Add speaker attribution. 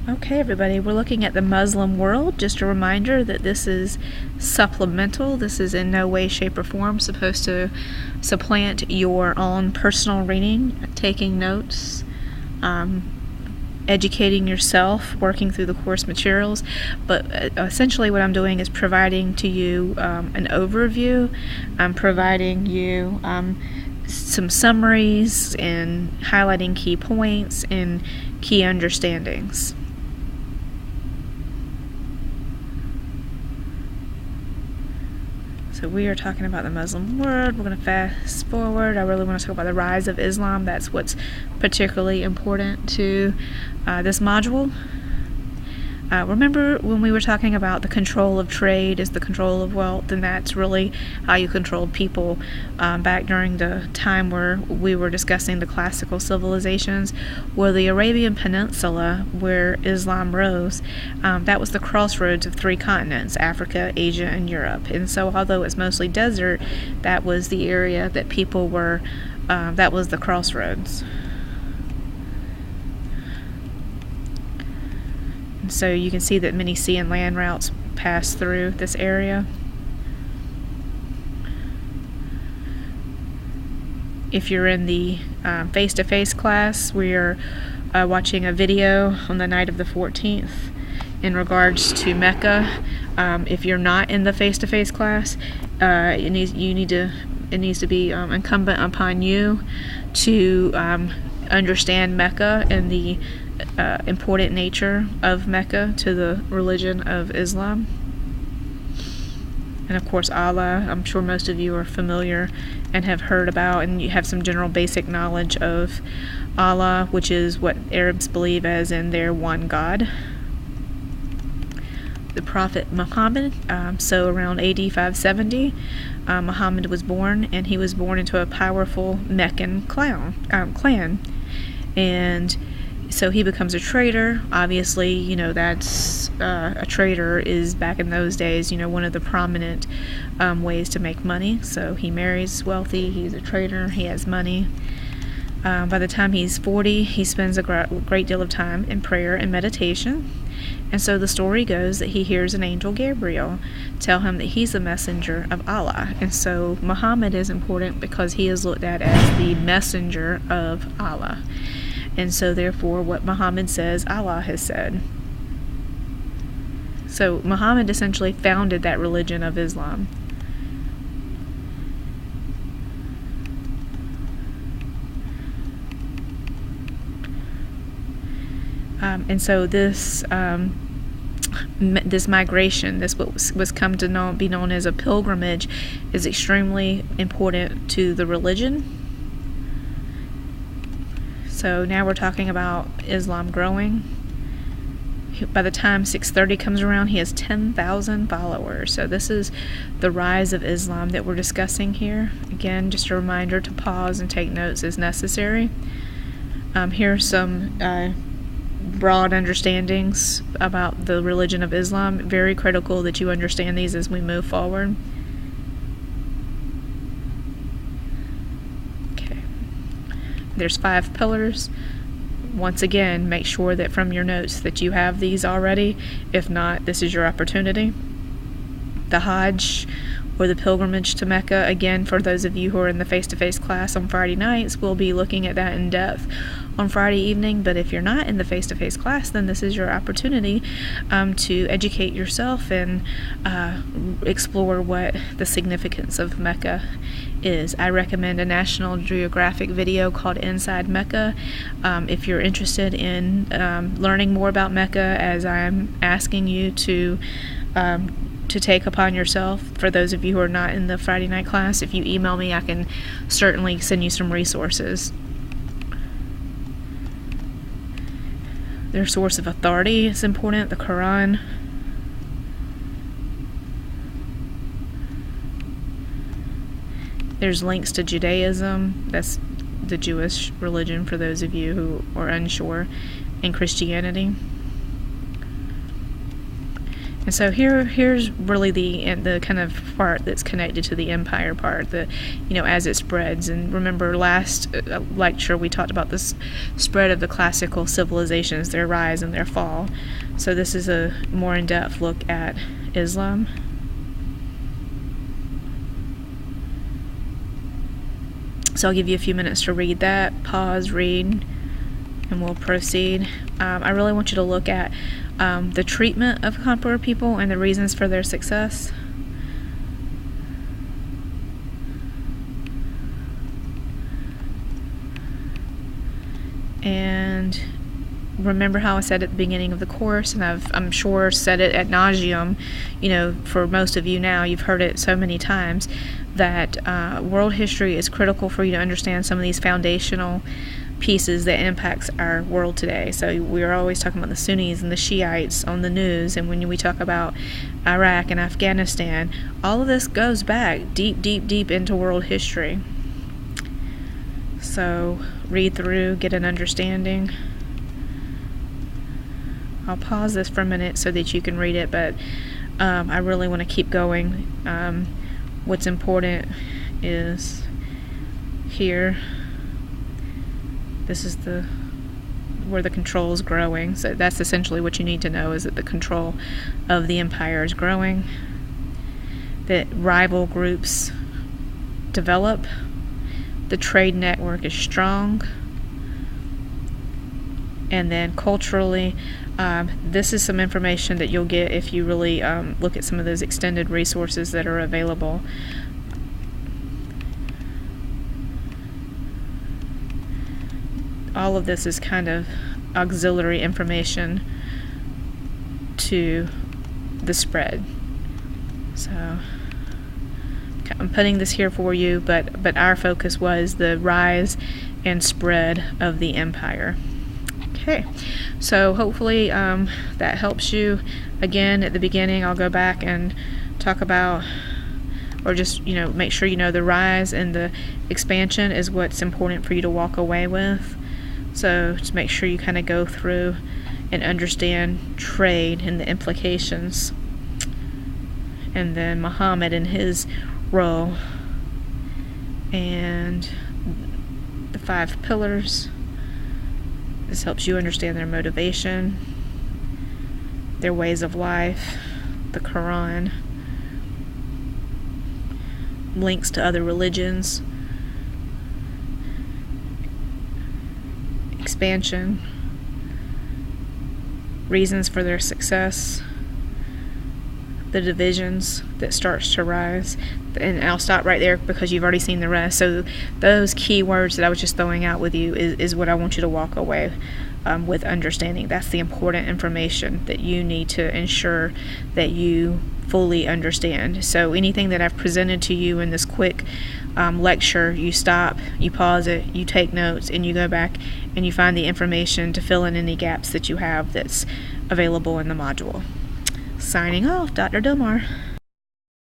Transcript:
Speaker 1: Okay, everybody, we're looking at the Muslim world. Just a reminder that this is supplemental. This is in no way, shape, or form supposed to supplant your own personal reading, taking notes, educating yourself, working through the course materials. But essentially what I'm doing is providing to you an overview. I'm providing you some summaries and highlighting key points and key understandings. So we are talking about the Muslim world. We're going to fast forward. I really want to talk about the rise of Islam. That's what's particularly important to this module. Remember when we were talking about the control of trade is the control of wealth, and that's really how you controlled people back during the time where we were discussing the classical civilizations. Well, the Arabian Peninsula, where Islam rose, that was the crossroads of three continents, Africa, Asia, and Europe. And so although it's mostly desert, that was the area that people were, that was the crossroads. So you can see that many sea and land routes pass through this area. If you're in the face-to-face class, we are watching a video on the night of the 14th in regards to Mecca. If you're not in the face-to-face class, it needs to be incumbent upon you to understand Mecca and the important nature of Mecca to the religion of Islam. And of course Allah, I'm sure most of you are familiar and have heard about, and you have some general basic knowledge of Allah, which is what Arabs believe as in their one God. The Prophet Muhammad, so around AD 570, Muhammad was born, and he was born into a powerful Meccan clan. And so he becomes a trader. Obviously, you know, that's a trader is back in those days, you know, one of the prominent ways to make money. So he marries wealthy, he's a trader, he has money. By the time he's 40, he spends a great deal of time in prayer and meditation. And so the story goes that he hears an angel, Gabriel, tell him that he's a messenger of Allah. And so Muhammad is important because he is looked at as the messenger of Allah. And so therefore what Muhammad says, Allah has said. So Muhammad essentially founded that religion of Islam. And so this migration, this what was come to be known as a pilgrimage, is extremely important to the religion. So now we're talking about Islam growing. By the time 630 comes around, he has 10,000 followers. So this is the rise of Islam that we're discussing here. Again, just a reminder to pause and take notes as necessary. Here are some broad understandings about the religion of Islam. Very critical that you understand these as we move forward. There's 5 pillars. Once again, make sure that from your notes that you have these already. If not, this is your opportunity. The Hajj, or the pilgrimage to Mecca, again, for those of you who are in the face-to-face class on Friday nights, we'll be looking at that in depth on Friday evening. But if you're not in the face-to-face class, then this is your opportunity to educate yourself and explore what the significance of Mecca is. I recommend a National Geographic video called Inside Mecca. If you're interested in learning more about Mecca, as I'm asking you to take upon yourself, for those of you who are not in the Friday night class, if you email me, I can certainly send you some resources. Their source of authority is important, the Quran. There's links to Judaism, that's the Jewish religion for those of you who are unsure, and Christianity. And so here's really the kind of part that's connected to the empire part, as it spreads. And remember, last lecture we talked about this spread of the classical civilizations, their rise and their fall. So this is a more in-depth look at Islam. So I'll give you a few minutes to read that, pause, read, and we'll proceed. I really want you to look at the treatment of conqueror people and the reasons for their success. And remember how I said at the beginning of the course, and I'm sure said it ad nauseum, for most of you now, you've heard it so many times, that world history is critical for you to understand some of these foundational pieces that impacts our world today. So we're always talking about the Sunnis and the Shiites on the news, and when we talk about Iraq and Afghanistan, all of this goes back deep, deep, deep into world history. So read through, get an understanding. I'll pause this for a minute so that you can read it, but I really want to keep going. What's important is here. This is where the control is growing. So that's essentially what you need to know, is that the control of the empire is growing, that rival groups develop, the trade network is strong, and then culturally, this is some information that you'll get if you really look at some of those extended resources that are available. All of this is kind of auxiliary information to the spread. So I'm putting this here for you, but our focus was the rise and spread of the empire. Okay, so hopefully that helps you. Again, at the beginning, I'll go back and talk about, or just make sure the rise and the expansion is what's important for you to walk away with. So just make sure you kind of go through and understand trade and the implications, and then Muhammad and his role, and the 5 pillars. This helps you understand their motivation, their ways of life, the Quran, links to other religions, expansion, reasons for their success, the divisions that starts to rise. And I'll stop right there because you've already seen the rest. So those key words that I was just throwing out with you is what I want you to walk away with understanding. That's the important information that you need to ensure that you fully understand. So anything that I've presented to you in this quick lecture, you stop, you pause it, you take notes, and you go back and you find the information to fill in any gaps that you have that's available in the module. Signing off, Dr. Delmar.